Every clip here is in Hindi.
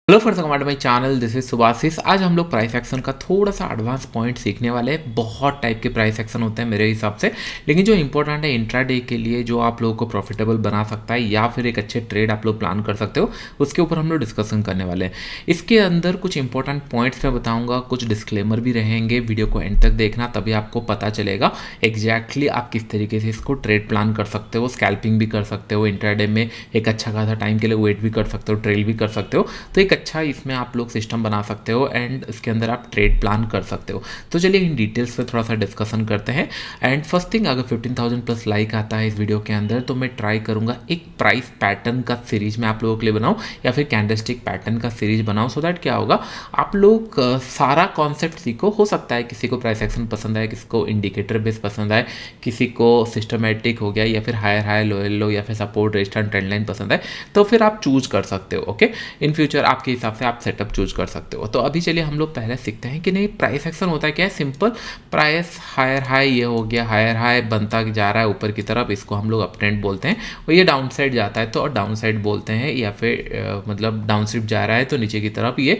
Hello friends, welcome to my channel. This is Subhashis. आज हम लोग प्राइस एक्शन का थोड़ा सा एडवांस पॉइंट सीखने वाले हैं। बहुत टाइप के प्राइस एक्शन होते हैं मेरे हिसाब से, लेकिन जो इंपॉर्टेंट है इंट्राडे के लिए, जो आप लोगों को प्रॉफिटेबल बना सकता है या फिर एक अच्छे ट्रेड आप लोग प्लान कर सकते हो, उसके ऊपर हम लोग डिस्कशन करने वाले हैं। इसके अंदर कुछ इंपॉर्टेंट पॉइंट्स मैं बताऊंगा, कुछ डिस्क्लेमर भी रहेंगे। वीडियो को एंड तक देखना, तभी आपको पता चलेगा एग्जैक्टली आप किस तरीके से इसको ट्रेड प्लान कर सकते हो। स्कैल्पिंग भी कर सकते हो, इंट्राडे में एक अच्छा खासा टाइम के लिए वेट भी कर सकते हो, ट्रेल भी कर सकते हो। तो एक अच्छा इसमें आप लोग सिस्टम बना सकते हो एंड इसके अंदर आप ट्रेड प्लान कर सकते हो। तो चलिए इन डिटेल्स पे थोड़ा सा डिस्कशन करते हैं। एंड फर्स्ट थिंग, अगर 15,000 प्लस लाइक आता है इस वीडियो के अंदर, तो मैं ट्राई करूंगा एक प्राइस पैटर्न का सीरीज में आप लोगों के लिए बनाऊं, या फिर कैंडलस्टिक पैटर्न का सीरीज बनाऊं। सो दैट क्या होगा, आप लोग सारा कॉन्सेप्ट सीखो। हो सकता है किसी को प्राइस एक्शन पसंद आए, किसी को इंडिकेटर बेस पसंद आए, किसी को सिस्टमेटिक हो गया, या फिर हायर हाई लोअर लो, या फिर सपोर्ट रेजिस्टेंस ट्रेंड लाइन पसंद है, तो फिर आप चूज कर सकते हो। ओके, इन फ्यूचर आपके हिसाब से आप सेटअप चूज कर सकते हो। तो अभी चलिए हम लोग पहले सीखते हैं कि नहीं प्राइस एक्शन होता है क्या है। सिंपल, प्राइस हायर हाई, ये हो गया हायर हाई बनता जा रहा है ऊपर की तरफ, इसको हम लोग अप ट्रेंड बोलते हैं। और ये डाउन साइड जाता है तो डाउन साइड बोलते हैं, या फिर मतलब डाउन शिफ्ट जा रहा है तो नीचे की तरफ ये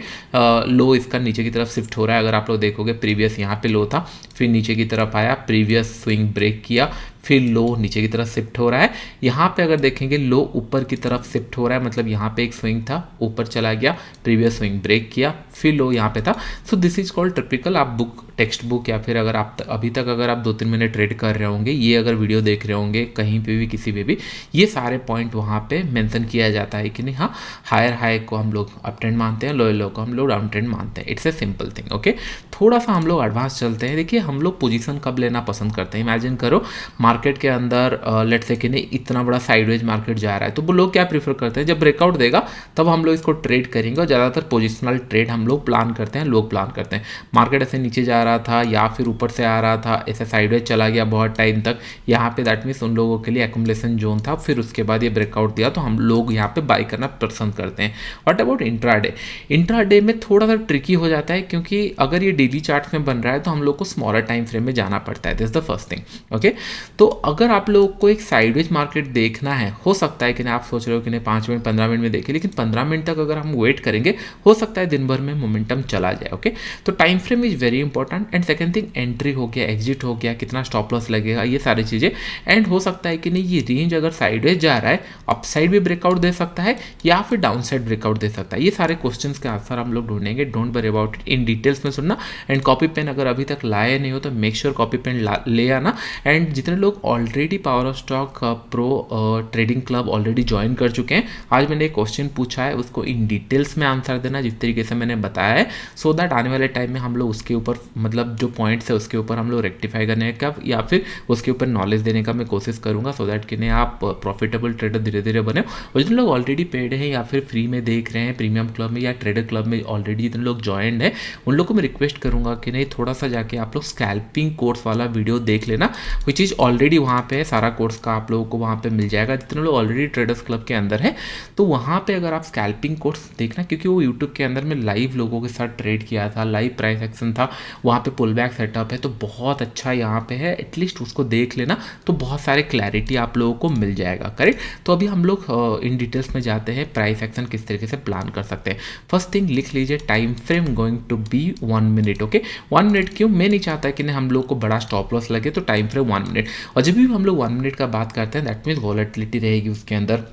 लो इसका नीचे की तरफ शिफ्ट हो रहा है। अगर आप लोग देखोगे प्रीवियस यहाँ पे लो था, फिर नीचे की तरफ आया, प्रीवियस स्विंग ब्रेक किया, फिर लो नीचे की तरफ शिफ्ट हो रहा है। यहाँ पे अगर देखेंगे लो ऊपर की तरफ शिफ्ट हो रहा है, मतलब यहाँ पे एक स्विंग था, ऊपर चला गया, प्रीवियस स्विंग ब्रेक किया, फिर लो यहाँ पे था। So this is called typical. आप बुक, टेक्स्ट बुक, या फिर अगर आप अभी तक अगर आप 2-3 महीने ट्रेड कर रहे होंगे, ये अगर वीडियो देख रहे होंगे कहीं पे भी किसी पे भी, ये सारे पॉइंट वहाँ पे मेंशन किया जाता है कि नहीं, हाँ हायर हाई को हम लोग अप ट्रेंड मानते हैं, लोअर लो को हम लोग डाउन ट्रेंड मानते हैं। It's a simple thing. Okay, थोड़ा सा हम लोग एडवांस चलते हैं। देखिए हम लोग पोजीशन कब लेना पसंद करते हैं। इमेजिन करो मार्केट के अंदर लेट्स से कि नहीं इतना बड़ा साइडवेज मार्केट जा रहा है, तो वो लोग क्या प्रीफर करते हैं, जब ब्रेकआउट देगा तब हम लोग इसको ट्रेड करेंगे। और ज़्यादातर पोजिशनल ट्रेड हम लोग प्लान करते हैं, लोग प्लान करते हैं। मार्केट ऐसे नीचे जा रहा था या फिर ऊपर से आ रहा था, ऐसे साइडवेज चला गया बहुत टाइम तक, यहाँ पे दैट मीन्स उन लोगों के लिए एक्युमुलेशन जोन था। फिर उसके बाद ये ब्रेकआउट दिया तो हम लोग यहाँ पे बाई करना पसंद करते हैं। What about intraday? इंट्राडे में थोड़ा सा ट्रिकी हो जाता है, क्योंकि अगर ये डेली चार्ट में बन रहा है तो हम लोग को स्मॉलर टाइम फ्रेम में जाना पड़ता है। This the first thing. Okay, तो अगर आप लोग को एक साइडवेज मार्केट देखना है, हो सकता है कि नहीं आप सोच रहे हो कि नहीं 5 मिनट 15 मिनट में देखिए, लेकिन 15 मिनट तक अगर हम वेट करेंगे हो सकता है दिन भर में मोमेंटम चला जाए। ओके, तो time frame is very important. And second thing, entry हो गया, एग्जिट हो गया, कितना स्टॉप लॉस लगेगा, ये सारी चीज़ें। एंड हो सकता है कि नहीं ये रेंज अगर साइडवेज जा रहा है, अप साइड भी ब्रेकआउट दे सकता है या फिर डाउन साइड ब्रेकआउट दे सकता है। ये सारे क्वेश्चन के आंसर हम लोग ढूंढेंगे। Don't worry about it, in details में सुनना। एंड कॉपी पेन अगर अभी तक लाए नहीं हो तो मेक श्योर कॉपी पेन ले आना। एंड जितने लोग already power of stock pro trading club already join कर चुके हैं, आज मैंने एक क्वेश्चन पूछा है, उसको इन डिटेल्स में आंसर देना जिस तरीके से मैंने बताया है, सो दैट आने वाले टाइम में हम लोग उसके ऊपर मतलब जो पॉइंट्स है उसके ऊपर हम लोग रेक्टिफाई करने का या फिर उसके ऊपर नॉलेज देने का मैं कोशिश करूंगा, सो दैट कि नहीं आप प्रॉफिटेबल ट्रेडर धीरे धीरे बने। और जितने लोग ऑलरेडी पेड हैं या फिर फ्री में देख रहे हैं प्रीमियम क्लब में या ट्रेडर क्लब में ऑलरेडी जितने लोग ज्वाइन है, उन लोग को मैं रिक्वेस्ट करूंगा कि नहीं थोड़ा सा जाके आप लोग स्कैल्पिंग कोर्स वाला वीडियो देख लेना, विच इज ऑलरेडी वहाँ पे है। सारा कोर्स का आप लोगों को वहाँ पे मिल जाएगा। जितने लोग ऑलरेडी ट्रेडर्स क्लब के अंदर है, तो वहाँ पे अगर आप स्कैल्पिंग कोर्स देखना, क्योंकि वो यूट्यूब के अंदर में लाइव लोगों के साथ ट्रेड किया था, लाइव प्राइस एक्शन था, वहाँ पे पुल बैक सेटअप है, तो बहुत अच्छा यहाँ पे है। एटलीस्ट उसको देख लेना तो बहुत सारे क्लैरिटी आप लोगों को मिल जाएगा। करेक्ट, तो अभी हम लोग इन डिटेल्स में जाते हैं, प्राइस एक्शन किस तरीके से प्लान कर सकते हैं। फर्स्ट थिंग लिख लीजिए, time frame going to be 1 minute. Okay, 1 minute क्यों, मैं नहीं चाहता कि हम लोग को बड़ा स्टॉप लॉस लगे, तो टाइम फ्रेम 1 मिनट। और जब भी हम लोग 1 मिनट का बात करते हैं, दैट मीन्स वॉलेटिलिटी रहेगी उसके अंदर,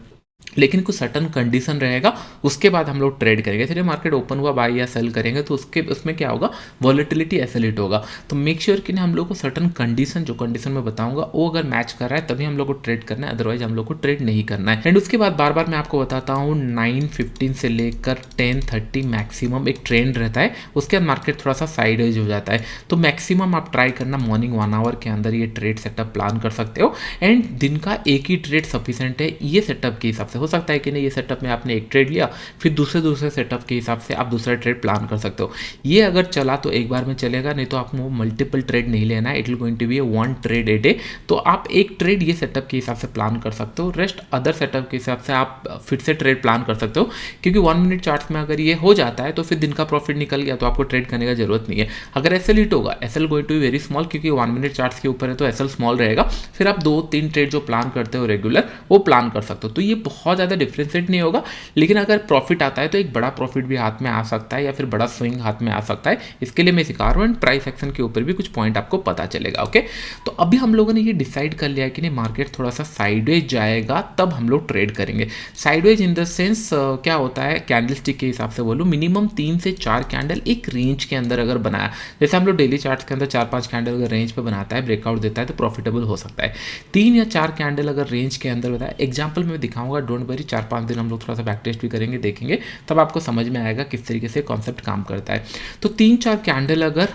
लेकिन कुछ सर्टन कंडीशन रहेगा, उसके बाद हम लोग ट्रेड करेंगे। फिर मार्केट ओपन हुआ बाई या सेल करेंगे तो उसमें क्या होगा, वॉलेटिलिटी एसोलेट होगा। तो मेक श्योर कि हम लोग को सर्टन कंडीशन, जो कंडीशन मैं बताऊंगा वो अगर मैच कर रहा है तभी हम लोग को ट्रेड करना है, अदरवाइज हम लोग को ट्रेड नहीं करना है। एंड उसके बाद बार बार मैं आपको बताता हूँ 9:15 से लेकर 10:30 मैक्सिमम एक ट्रेंड रहता है, उसके बाद मार्केट थोड़ा सा साइडवेज हो जाता है। तो मैक्सिमम आप ट्राई करना मॉर्निंग 1 आवर के अंदर ये ट्रेड सेटअप प्लान कर सकते हो। एंड दिन का एक ही ट्रेड सफिशिएंट है ये सेटअप के हिसाब से। हो सकता है कि नहीं ये सेटअप में आपने एक ट्रेड लिया, फिर दूसरे सेटअप के हिसाब से आप दूसरा ट्रेड प्लान कर सकते हो। ये अगर चला तो एक बार में चलेगा, नहीं तो आपको मल्टीपल ट्रेड नहीं लेना है। It will going to be 1 trade a day. तो आप एक ट्रेड ये सेटअप के हिसाब से प्लान कर सकते हो, रेस्ट अदर सेटअप के हिसाब से आप फिर से ट्रेड प्लान कर सकते हो। क्योंकि 1 मिनट चार्ट में अगर ये हो जाता है तो फिर दिन का प्रॉफिट निकल गया, तो आपको ट्रेड करने का जरूरत नहीं है। अगर एसएल हिट होगा, SL going to be very small, क्योंकि 1 मिनट चार्ट के ऊपर है तो एसएल स्मॉल रहेगा। फिर आप 2-3 ट्रेड जो प्लान करते हो रेगुलर, वो प्लान कर सकते हो। तो ये बहुत बहुत ज़्यादा डिफ्रेंशिएट नहीं होगा, लेकिन अगर प्रॉफिट आता है तो एक बड़ा प्रॉफिट भी हाथ में आ सकता है या फिर बड़ा स्विंग हाथ में आ सकता है। इसके लिए मैं सिखा रहा हूँ एंड प्राइस एक्शन के ऊपर भी कुछ पॉइंट आपको पता चलेगा। ओके, तो अभी हम लोगों ने ये डिसाइड कर लिया कि नहीं मार्केट थोड़ा सा साइडवेज जाएगा तब हम लोग ट्रेड करेंगे। साइडवेज इन द सेंस क्या होता है, कैंडल स्टिक के हिसाब से बोलूँ मिनिमम 3 से 4 कैंडल एक रेंज के अंदर अगर बनाया, जैसे हम लोग डेली चार्ट्स के अंदर 4-5 कैंडल अगर रेंज पे बनाता है, ब्रेकआउट देता है तो प्रॉफिटेबल हो सकता है। 3 या 4 कैंडल अगर रेंज के अंदर बताया, एग्जाम्पल मैं दिखाऊंगा, डोंट वरी, 4-5 दिन हम लोग थोड़ा सा बैक टेस्ट भी करेंगे, देखेंगे, तब आपको समझ में आएगा किस तरीके से कॉन्सेप्ट काम करता है। तो 3-4 कैंडल अगर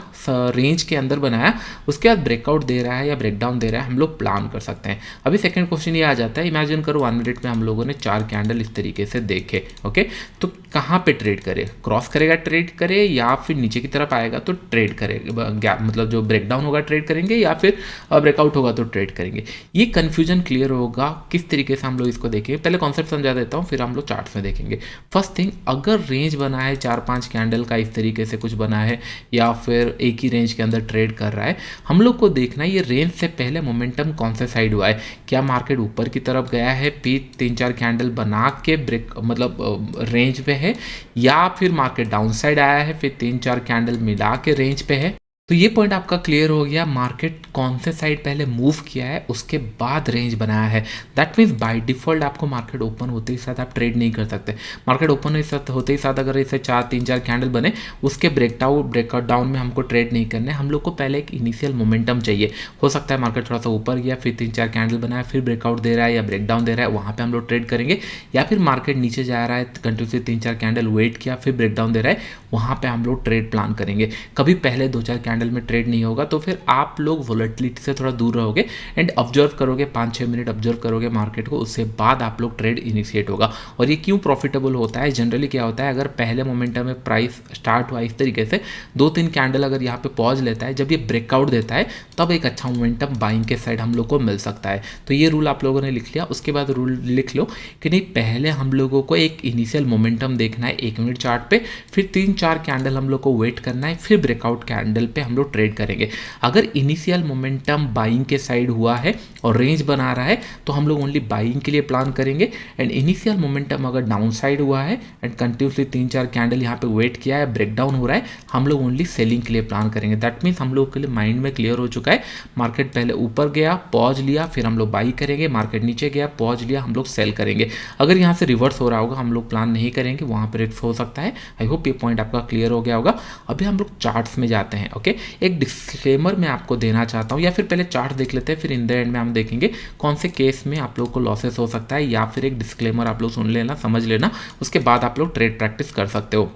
रेंज के अंदर बनाया, उसके बाद ब्रेकआउट दे रहा है या ब्रेकडाउन दे रहा है, हम लोग प्लान कर सकते हैं। अभी सेकंड क्वेश्चन ये आ जाता है, इमेजिन करो 1 मिनट में हम लोगों ने 4 कैंडल इस तरीके से देखे। ओके, तो कहाँ पे ट्रेड करे, क्रॉस करेगा ट्रेड करे, या फिर नीचे की तरफ आएगा तो ट्रेड करेगा, गैप मतलब जो ब्रेकडाउन होगा ट्रेड करेंगे, या फिर ब्रेकआउट होगा तो ट्रेड करेंगे। ये कन्फ्यूजन क्लियर होगा किस तरीके से हम लोग इसको देखेंगे। पहले कॉन्सेप्ट समझा देता हूँ, फिर हम लोग चार्ट्स में देखेंगे। फर्स्ट थिंग, अगर रेंज बना है 4-5 कैंडल का, इस तरीके से कुछ बना है, या फिर एक ही रेंज के अंदर ट्रेड कर रहा है, हम लोग को देखना है ये रेंज से पहले मोमेंटम कौन से साइड हुआ है। क्या मार्केट ऊपर की तरफ गया है, फिर 3-4 कैंडल बना के ब्रेक मतलब रेंज पे है, या फिर मार्केट डाउन साइड आया है, फिर 3-4 कैंडल मिला के रेंज पे है। तो ये पॉइंट आपका क्लियर हो गया, मार्केट कौन से साइड पहले मूव किया है, उसके बाद रेंज बनाया है। दैट मीन्स बाय डिफॉल्ट आपको मार्केट ओपन होते ही साथ आप ट्रेड नहीं कर सकते। मार्केट ओपन होते ही साथ अगर इसे 3-4 कैंडल बने, उसके ब्रेकआउट डाउन में हमको ट्रेड नहीं करना है। हम लोग को पहले एक इनिशियल मोमेंटम चाहिए। हो सकता है मार्केट थोड़ा सा ऊपर गया, फिर 3-4 कैंडल बनाया, फिर ब्रेकआउट दे रहा है या ब्रेकडाउन दे रहा है, वहाँ पर हम लोग ट्रेड करेंगे। या फिर मार्केट नीचे जा रहा है, कंटिन्यूसली 3-4 कैंडल वेट किया, फिर ब्रेकडाउन दे रहा है, वहाँ पर हम लोग ट्रेड प्लान करेंगे। कभी पहले 2-4 कैंडल में ट्रेड नहीं होगा, तो फिर आप लोग वोलेटिलिटी से थोड़ा दूर रहोगे एंड ऑब्जर्व करोगे, 5-6 मिनट ऑब्जर्व करोगे मार्केट को, उससे बाद आप लोग ट्रेड इनिशिएट होगा। और ये क्यों प्रॉफिटेबल होता है, जनरली क्या होता है, अगर पहले मोमेंटम में प्राइस स्टार्ट हुआ इस तरीके से, 2-3 कैंडल अगर यहाँ पे पॉज लेता है, जब ये ब्रेकआउट देता है, तब एक अच्छा मोमेंटम बाइंग के साइड हम लोग को मिल सकता है। तो ये रूल आप लोगों ने लिख लिया। उसके बाद रूल लिख लो कि नहीं, पहले हम लोगों को एक इनिशियल मोमेंटम देखना है 1 मिनट चार्ट पे, फिर 3-4 कैंडल हम लोग को वेट करना है, फिर ब्रेकआउट कैंडल पे हम लोग ट्रेड करेंगे। अगर इनिशियल मोमेंटम बाइंग के साइड हुआ है और रेंज बना रहा है, तो हम लोग ओनली बाइंग के लिए प्लान करेंगे। एंड इनिशियल मोमेंटम अगर डाउन साइड हुआ है एंड कंटिन्यूसली 3-4 कैंडल यहाँ पे वेट किया है, ब्रेकडाउन हो रहा है, हम लोग ओनली सेलिंग के लिए प्लान करेंगे। दैट मीन्स हम लोग के लिए माइंड में क्लियर हो चुका है, मार्केट पहले ऊपर गया, पॉज लिया, फिर हम लोग बाई करेंगे, मार्केट नीचे गया, पॉज लिया, हम लोग सेल करेंगे। अगर यहाँ से रिवर्स हो रहा होगा, हम लोग प्लान नहीं करेंगे, वहाँ पर रिस्क हो सकता है। आई होप ये पॉइंट आपका क्लियर हो गया होगा। अभी हम लोग चार्ट्स में जाते हैं। ओके, एक डिस्क्लेमर मैं आपको देना चाहता हूँ, या फिर पहले चार्ट देख लेते हैं, फिर इन द एंड में हम देखेंगे कौन से केस में आप लोग को लॉसेस हो सकता है, या फिर एक डिस्क्लेमर आप लोग सुन लेना, समझ लेना, उसके बाद आप लोग ट्रेड प्रैक्टिस कर सकते हो।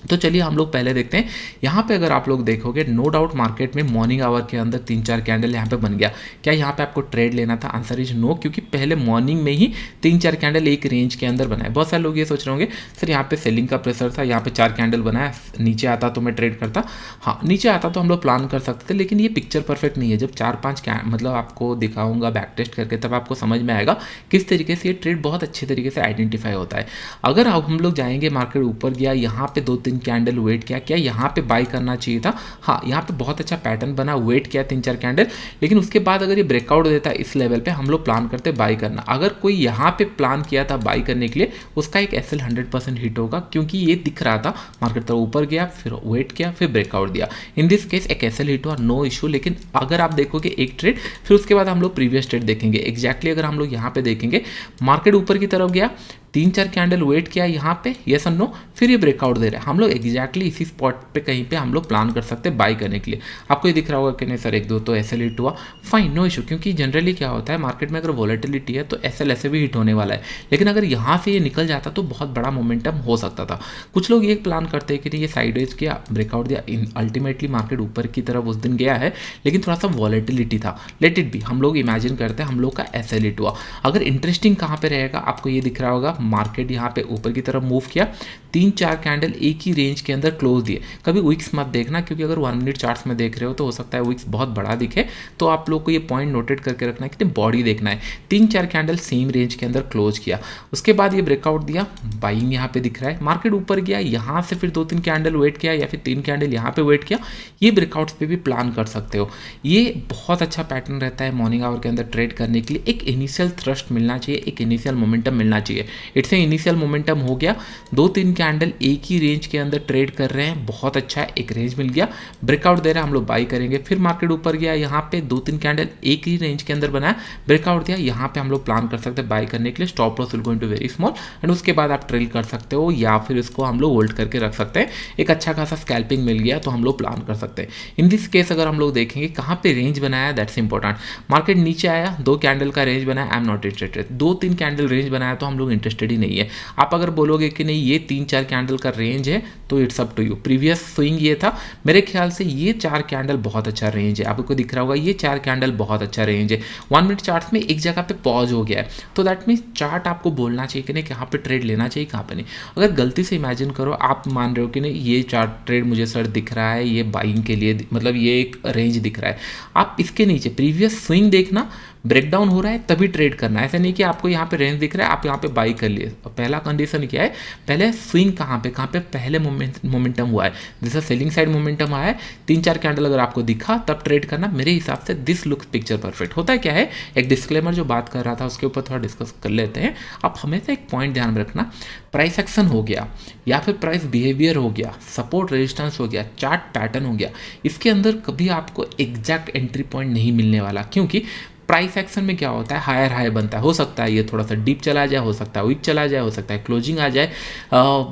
तो चलिए हम लोग पहले देखते हैं। यहाँ पे अगर आप लोग देखोगे, नो डाउट मार्केट में मॉर्निंग आवर के अंदर 3-4 कैंडल यहाँ पे बन गया। क्या यहाँ पे आपको ट्रेड लेना था? आंसर इज नो, क्योंकि पहले मॉर्निंग में ही 3-4 कैंडल एक रेंज के अंदर बनाए। बहुत सारे लोग ये सोच रहे होंगे सर यहाँ पे सेलिंग का प्रेशर था, यहाँ पे 4 कैंडल बनाया, नीचे आता तो मैं ट्रेड करता। हाँ, नीचे आता तो हम लोग प्लान कर सकते थे, लेकिन ये पिक्चर परफेक्ट नहीं है। जब 4-5 मतलब आपको दिखाऊंगा बैक टेस्ट करके, तब आपको समझ में आएगा किस तरीके से ये ट्रेड बहुत अच्छे तरीके से आइडेंटिफाई होता है। अगर अब हम लोग जाएंगे, मार्केट ऊपर गया, यहाँ पे 2-3 कैंडल वेट क्या यहाँ पे बाई करना चाहिए था। हाँ, यहाँ पे बहुत अच्छा पैटर्न बना, वेट किया 3-4 कैंडल, लेकिन उसके बाद अगर ये ब्रेकआउट देता है इस लेवल पे, हम लोग प्लान करते बाई करना। अगर कोई यहाँ पे प्लान किया था बाई करने के लिए, उसका एक एसएल 100% हिट होगा, क्योंकि ये दिख रहा था मार्केट तो ऊपर गया, फिर वेट किया, फिर ब्रेकआउट दिया। इन दिस केस एक एसएल हिट हुआ, नो इशू। लेकिन अगर आप देखोगे एक ट्रेड, फिर उसके बाद हम लोग प्रीवियस ट्रेड देखेंगे। एग्जैक्टली अगर हम लोग यहाँ पे देखेंगे, मार्केट ऊपर की तरफ गया, 3-4 कैंडल वेट किया यहाँ पे, यस और नो, फिर ये ब्रेकआउट दे रहा है। हम लोग एग्जैक्टली इसी स्पॉट पे कहीं पे हम लोग प्लान कर सकते हैं बाई करने के लिए। आपको ये दिख रहा होगा कि नहीं सर 1-2 तो एसएल हिट हुआ, फाइन, नो इशू, क्योंकि जनरली क्या होता है मार्केट में अगर वॉलेटिलिटी है तो एसएल ऐसे भी हिट होने वाला है। लेकिन अगर यहाँ से ये निकल जाता तो बहुत बड़ा मोमेंटम हो सकता था। कुछ लोग ये प्लान करते हैं कि नहीं ये साइडवेज किया, ब्रेकआउट दिया, अल्टीमेटली मार्केट ऊपर की तरफ उस दिन गया है, लेकिन थोड़ा सा वॉलेटिलिटी था, लेट इट बी। हम लोग इमेजिन करते हैं हम लोग का एसएल हिट हुआ। अगर इंटरेस्टिंग कहाँ पे रहेगा, आपको ये दिख रहा होगा मार्केट यहाँ पे ऊपर की तरफ मूव किया, 3-4 कैंडल एक ही रेंज के अंदर क्लोज दिए। कभी विक्स मत देखना, क्योंकि अगर 1 मिनट चार्ट्स में देख रहे हो तो हो सकता है विक्स बहुत बड़ा दिखे, तो आप लोग को ये पॉइंट नोटेट करके रखना है कि बॉडी देखना है। 3-4 कैंडल सेम रेंज के अंदर क्लोज किया, उसके बाद ये ब्रेकआउट दिया, बाइंग यहाँ पे दिख रहा है, मार्केट ऊपर गया, यहाँ से फिर 2-3 कैंडल वेट किया या फिर 3 कैंडल यहाँ पे वेट किया। ये ब्रेकआउट्स पे भी प्लान कर सकते हो। ये बहुत अच्छा पैटर्न रहता है मॉर्निंग आवर के अंदर ट्रेड करने के लिए। एक इनिशियल थ्रस्ट मिलना चाहिए, एक इनिशियल मोमेंटम मिलना चाहिए। इट्स ए इनिशियल मोमेंटम हो गया, 2-3 कैंडल एक ही रेंज के अंदर ट्रेड कर रहे हैं, बहुत अच्छा है, एक रेंज मिल गया, ब्रेकआउट दे रहा है, हम लोग बाई करेंगे। फिर मार्केट ऊपर गया, यहाँ पे 2-3 कैंडल एक ही रेंज के अंदर बनाया, ब्रेकआउट दिया, यहाँ पे हम लोग प्लान कर सकते हैं बाई करने के लिए। Stop loss will go into very small and उसके बाद आप ट्रेल कर सकते हो या फिर इसको हम लोग होल्ड करके रख सकते हैं। एक अच्छा खासा स्कैल्पिंग मिल गया तो हम लोग प्लान कर सकते हैं। इन दिस केस अगर हम लोग देखेंगे कहाँ पे रेंज बनाया, दैट्स इंपॉर्टेंट। मार्केट नीचे आया, 2 कैंडल का रेंज बनाया, I am not interested. 2-3 candle range बनाया तो हम लोग इंटरेस्टेड ही नहीं है। आप अगर बोलोगे कि नहीं ये 3-4 कैंडल का रेंज है तो it's up to you. Previous swing ये था, मेरे ख्याल से ये 4 कैंडल बहुत अच्छा रेंज है, आपको दिख रहा होगा ये 4 कैंडल बहुत अच्छा रेंज है। 1 मिनट चार्ट में एक जगह पे पॉज हो गया है, तो दैट मीन्स चार्ट आपको बोलना चाहिए कि नहीं कहाँ पे ट्रेड लेना चाहिए, कहाँ पे नहीं। अगर गलती से इमेजिन करो आप मान रहे हो कि नहीं ये चार्ट ट्रेड मुझे सर दिख रहा है, ये बाइंग के लिए मतलब ये एक रेंज दिख रहा है, आप इसके नीचे प्रीवियस स्विंग देखना, ब्रेकडाउन हो रहा है तभी ट्रेड करना है। ऐसा नहीं कि आपको यहाँ पे रेंज दिख रहा है आप यहाँ पे बाई कर लिए। पहला कंडीशन क्या है, पहले स्विंग कहाँ पे पहले मोमेंटम हुआ है, जैसे सेलिंग साइड मोमेंटम आया है, 3-4 कैंडल अगर आपको दिखा तब ट्रेड करना। मेरे हिसाब से दिस लुक्स पिक्चर परफेक्ट। होता है क्या है, एक डिस्क्लेमर जो बात कर रहा था उसके ऊपर थोड़ा डिस्कस कर लेते हैं। आप हमेशा एक पॉइंट ध्यान में रखना, प्राइस एक्शन हो गया या फिर प्राइस बिहेवियर हो गया, सपोर्ट रेजिस्टेंस हो गया, चार्ट पैटर्न हो गया, इसके अंदर कभी आपको एग्जैक्ट एंट्री पॉइंट नहीं मिलने वाला। क्योंकि प्राइस एक्शन में क्या होता है, हायर हाई बनता है, हो सकता है ये थोड़ा सा डीप चला जाए, हो सकता है वीक चला जाए, हो सकता है क्लोजिंग आ जाए,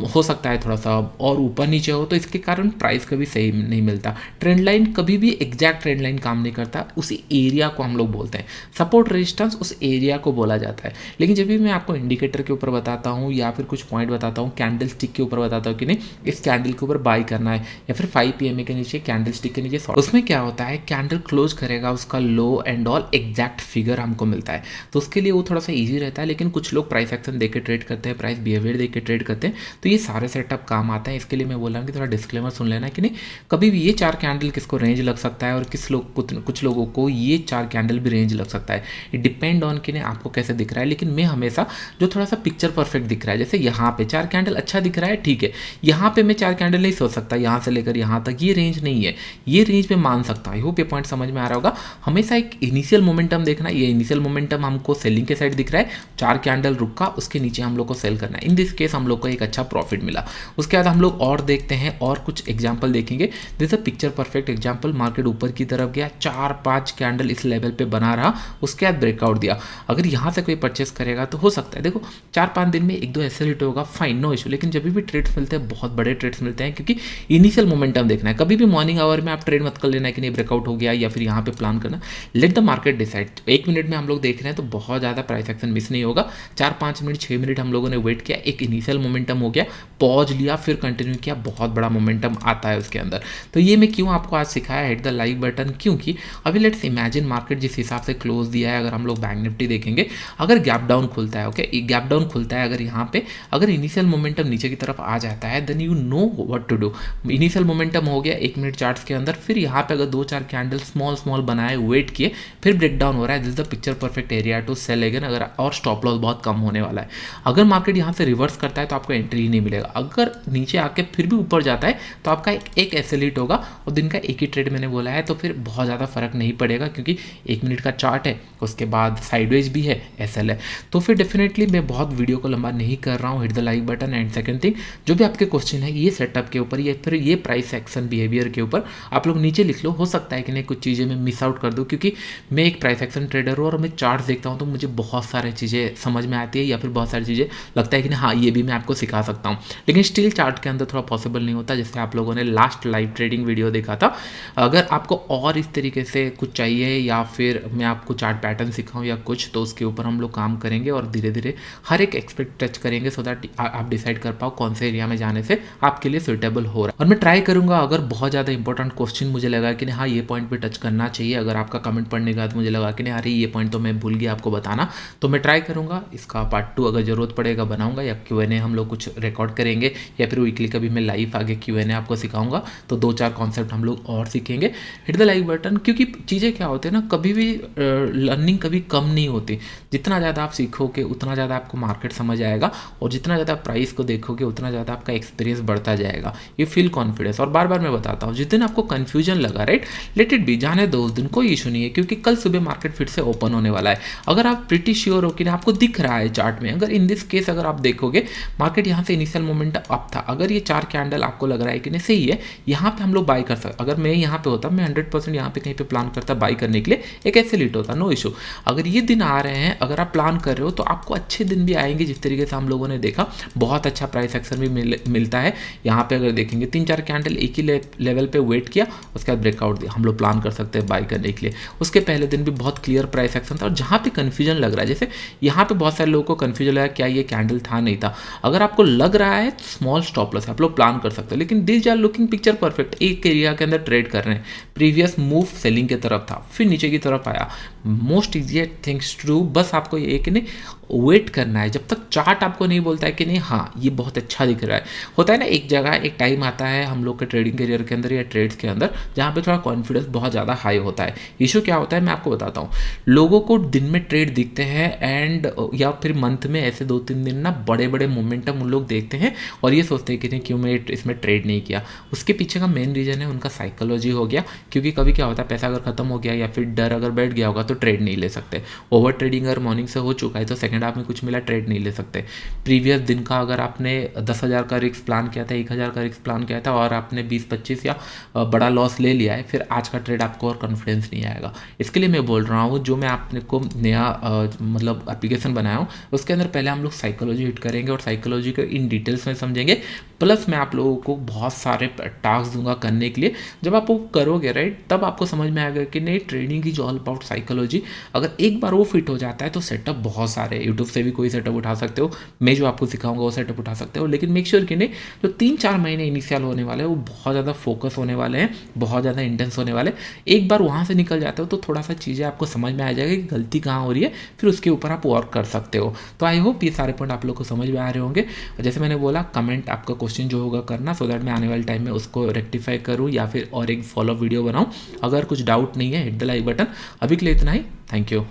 हो सकता है थोड़ा सा और ऊपर नीचे हो, तो इसके कारण प्राइस कभी सही नहीं मिलता। ट्रेंड लाइन कभी भी एग्जैक्ट ट्रेंड लाइन काम नहीं करता, उसी एरिया को हम लोग बोलते हैं सपोर्ट रेजिस्टेंस, उस एरिया को बोला जाता है। लेकिन जब भी मैं आपको इंडिकेटर के ऊपर बताता हूँ या फिर कुछ पॉइंट बताता हूँ, कैंडल स्टिक के ऊपर बताता हूँ कि नहीं इस कैंडल के ऊपर बाई करना है या फिर 5 PM के नीचे कैंडल स्टिक के नीचे, उसमें क्या होता है कैंडल क्लोज करेगा, उसका लो एंड ऑल एग्जैक्ट फिगर हमको मिलता है, तो उसके लिए वो थोड़ा सा इजी रहता है। लेकिन कुछ लोग प्राइस एक्शन देख के ट्रेड करते हैं, प्राइस बिहेवियर देख के ट्रेड करते हैं, तो ये सारे सेटअप काम आता है। इसके लिए मैं बोल रहा हूँ कि थोड़ा डिस्क्लेमर सुन लेना कि नहीं कभी भी ये 4 कैंडल किसको रेंज लग सकता है और कुछ लोगों को ये 4 कैंडल भी रेंज लग सकता है। इट डिपेंड ऑन कि नहीं आपको कैसे दिख रहा है। लेकिन मैं हमेशा जो थोड़ा सा पिक्चर परफेक्ट दिख रहा है, जैसे यहाँ पे 4 कैंडल अच्छा दिख रहा है, ठीक है, यहाँ पे मैं 4 कैंडल नहीं सोच सकता, यहाँ से लेकर यहाँ तक ये रेंज नहीं है, ये रेंज में मान सकता हूँ। आई होप ये पॉइंट समझ में आ रहा होगा। हमेशा एक इनिशियल मोमेंटम देखना, ये इनिशियल मोमेंटम हमको सेलिंग के साइड दिख रहा है, 4 कैंडल रुका, उसके नीचे हम लोग को सेल करना है। इन दिस केस हम लोग को एक अच्छा प्रॉफिट मिला। उसके बाद हम लोग और देखते हैं और कुछ एग्जांपल देखेंगे। This a picture perfect example, market ऊपर की तरफ गया, 4-5 कैंडल इस लेवल पे बना रहा, उसके बाद ब्रेकआउट दिया। अगर यहाँ से कोई परचेस करेगा तो हो सकता है, देखो 4-5 दिन में 1-2 ऐसे हिट होगा, फाइन, नो इशू। लेकिन जब भी ट्रेड्स मिलते हैं बहुत बड़े ट्रेड्स मिलते हैं, क्योंकि इनिशियल मोमेंटम देखना है। कभी भी मॉर्निंग आवर में आप ट्रेड मत कर लेना है कि नहीं ब्रेकआउट हो गया या फिर यहाँ पे प्लान करना, let the market decide. 1 minute में हम लोग देख रहे हैं तो बहुत ज़्यादा प्राइस एक्शन मिस नहीं होगा। 4-5 मिनट 6 मिनट हम लोगों ने वेट किया, एक इनिशियल मोमेंटम हो गया, पॉज लिया, फिर कंटिन्यू किया, बहुत बड़ा मोमेंटम आता है उसके अंदर। तो ये मैं क्यों आपको आज सिखाया, हिट द लाइक बटन, क्योंकि अभी लेट्स इमेजिन मार्केट जिस हिसाब से क्लोज दिया है, अगर हम लोग बैंक निफ्टी देखेंगे, अगर गैप डाउन खुलता है, ओके गैप डाउन खुलता है, अगर यहाँ पे अगर इनिशियल मोमेंटम नीचे की तरफ आ जाता है, then you know what to do. Initial momentum हो गया 1 मिनट चार्ट्स के अंदर, फिर यहाँ पे अगर 2-4 कैंडल स्मॉल बनाए, वेट किए, फिर ब्रेक डाउन हो रहा है, this is the picture perfect area to sell again. अगर और स्टॉप लॉस बहुत कम होने वाला है। अगर मार्केट यहाँ से रिवर्स करता है तो आपको एंट्री ही नहीं मिलेगा। अगर नीचे आके फिर भी ऊपर जाता है तो आपका एक ऐसे लीट होगा और दिन का एक ही ट्रेड मैंने बोला है, तो फिर बहुत ज़्यादा फर्क नहीं पड़ेगा, क्योंकि 1 मिनट का चार्ट है, उसके बाद साइडवेज भी है, एसएल है। तो फिर डेफिनेटली मैं बहुत वीडियो को लंबा नहीं कर रहा हूँ, hit the like button. And second thing, जो भी आपके क्वेश्चन है ये सेटअप के ऊपर या फिर ये प्राइस एक्शन बिहेवियर के ऊपर आप लोग नीचे लिख लो। हो सकता है कि नहीं कुछ चीज़ें मैं मिस आउट कर दूँ, क्योंकि मैं एक प्राइस एक्शन ट्रेडर हूँ और मैं चार्ट देखता हूँ तो मुझे बहुत सारी चीज़ें समझ में आती है या फिर बहुत सारी चीज़ें लगता है कि हाँ ये भी मैं आपको सिखा सकता हूँ। लेकिन स्टिल चार्ट के अंदर थोड़ा पॉसिबल नहीं होता, जैसे आप लोगों ने लास्ट लाइव ट्रेडिंग वीडियो देखा था। अगर आपको और इस तरीके से कुछ चाहिए या फिर मैं आपको चार्ट पैटर्न सिखाऊं या कुछ, तो उसके ऊपर हम लोग काम करेंगे और धीरे धीरे हर एक एक्सपेक्ट टच करेंगे, सो दैट आप डिसाइड कर पाओ कौन से एरिया में जाने से आपके लिए सुटेबल हो रहा है। और मैं ट्राई करूंगा, अगर बहुत ज़्यादा इंपॉर्टेंट क्वेश्चन मुझे लगा कि हाँ ये पॉइंट पे टच करना चाहिए, अगर आपका कमेंट पढ़ने के बाद मुझे लगा लगा कि नहीं अरे ये पॉइंट तो मैं भूल गया आपको बताना, तो मैं ट्राई करूँगा इसका पार्ट 2 अगर ज़रूरत पड़ेगा बनाऊँगा, या Q&A हम लोग कुछ रिकॉर्ड करेंगे, या फिर वीकली कभी मैं लाइव आगे Q&A आपको सिखाऊंगा, तो 2-4 कॉन्सेप्ट हम लोग और सीखेंगे। हिट द लाइक बटन, क्योंकि चीज़ें क्या होती है ना, कभी भी लर्निंग कभी कम नहीं होती। जितना ज़्यादा आप सीखोगे उतना ज़्यादा आपको मार्केट समझ आएगा, और जितना ज़्यादा प्राइस को देखोगे उतना ज़्यादा आपका एक्सपीरियंस बढ़ता जाएगा। You feel confidence. और बार बार मैं बताता हूँ, जिस दिन आपको कन्फ्यूजन लगा, राइट, लेट इट बी, जाने दो, उस दिन कोई इशू नहीं है, क्योंकि कल सुबह मार्केट फिर से ओपन होने वाला है। अगर आप प्रिटी श्योर हो कि ना आपको दिख रहा है चार्ट में, अगर इन दिस केस अगर आप देखोगे मार्केट यहाँ से इनिशियल मोमेंट अप था, अगर ये 4 कैंडल आपको लग रहा है कि नहीं सही है, यहाँ पे हम लोग बाय कर सकते। अगर मैं यहाँ पे होता, मैं 100% यहाँ पे कहीं पे प्लान करता बाय करने के लिए, एक ऐसे लीट होता, नो इशू। अगर ये दिन आ रहे हैं, अगर आप प्लान कर रहे हो, तो आपको अच्छे दिन भी आएंगे। जिस तरीके से हम लोगों ने देखा, बहुत अच्छा प्राइस एक्शन भी मिलता है। यहाँ पे अगर देखेंगे 3-4 कैंडल एक ही लेवल पे वेट किया, उसके बाद ब्रेकआउट दिया, हम लोग प्लान कर सकते हैं बाय करने के लिए। उसके पहले दिन भी बहुत क्लियर प्राइस एक्शन था। और जहाँ पे कन्फ्यूजन लग रहा है, जैसे यहाँ पे बहुत सारे लोगों को कन्फ्यूजन लगा क्या ये कैंडल था नहीं था, अगर आपको लग रहा है स्मॉल स्टॉप लॉस आप लोग प्लान कर सकते हो। लेकिन this are looking picture perfect, एक एरिया के अंदर ट्रेड कर रहे हैं। प्रीवियस मूव सेलिंग की तरफ था, फिर नीचे की तरफ आया। Most easy things to do, बस आपको ये कि नहीं वेट करना है जब तक चार्ट आपको नहीं बोलता है कि नहीं हाँ ये बहुत अच्छा दिख रहा है। होता है ना, एक जगह एक टाइम आता है हम लोग के ट्रेडिंग करियर के अंदर या ट्रेड्स के अंदर, जहाँ पे थोड़ा कॉन्फिडेंस बहुत ज़्यादा हाई होता है। इशू क्या होता है मैं आपको बताता हूँ, लोगों को दिन में ट्रेड दिखते हैं एंड या फिर मंथ में ऐसे 2-3 दिन ना बड़े बड़े मोमेंटम उन लोग देखते हैं, और ये सोचते हैं कि नहीं क्यों मैं इसमें ट्रेड नहीं किया। उसके पीछे का मेन रीज़न है उनका साइकोलॉजी हो गया। क्योंकि कभी क्या होता है, पैसा अगर खत्म हो गया या फिर डर अगर बैठ गया होगा तो ट्रेड नहीं ले सकते। ओवर ट्रेडिंग अगर मॉर्निंग से हो चुका है तो सेकंड हाफ में कुछ मिला ट्रेड नहीं ले सकते। प्रीवियस दिन का अगर आपने 10,000 का रिस्क प्लान किया था, 1,000 का रिस्क प्लान किया था, और आपने 20-25 या बड़ा लॉस ले लिया है, फिर आज का ट्रेड आपको और कॉन्फिडेंस नहीं आएगा। इसके लिए मैं बोल रहा हूँ, जो मैं आपने को नया मतलब एप्लीकेशन बनाया हूँ, उसके अंदर पहले हम लोग साइकोलॉजी हिट करेंगे और साइकोलॉजी को इन डिटेल्स में समझेंगे। प्लस मैं आप लोगों को बहुत सारे टास्क दूंगा करने के लिए। जब आप वो करोगे राइट, तब आपको समझ में आएगा कि नहीं trading is all about psychology. अगर एक बार वो फिट हो जाता है तो सेटअप बहुत सारे, यूट्यूब से भी कोई सेटअप उठा सकते हो, मैं जो आपको सिखाऊंगा वो सेटअप उठा सकते हो। लेकिन मेक श्योर कि नहीं जो 3-4 महीने इनिशियल होने वाले हैं वो बहुत ज़्यादा फोकस होने वाले हैं, बहुत ज़्यादा इंटेंस होने वाले। एक बार वहाँ से निकल जाते हो तो थोड़ा सा चीज़ें आपको समझ में आ जाएगा कि गलती कहाँ हो रही है, फिर उसके ऊपर आप वर्क कर सकते हो। तो आई होप ये सारे पॉइंट आप लोग को समझ में आ रहे होंगे। जैसे मैंने बोला, कमेंट आपका क्वेश्चन जो होगा करना, सो दैट मैं आने वाले टाइम में उसको रेक्टिफाई करूँ या फिर और एक फॉलो वीडियो बनाऊँ। अगर कुछ डाउट नहीं है हिट द लाइक बटन। अभी के लिए इतना ही, थैंक यू।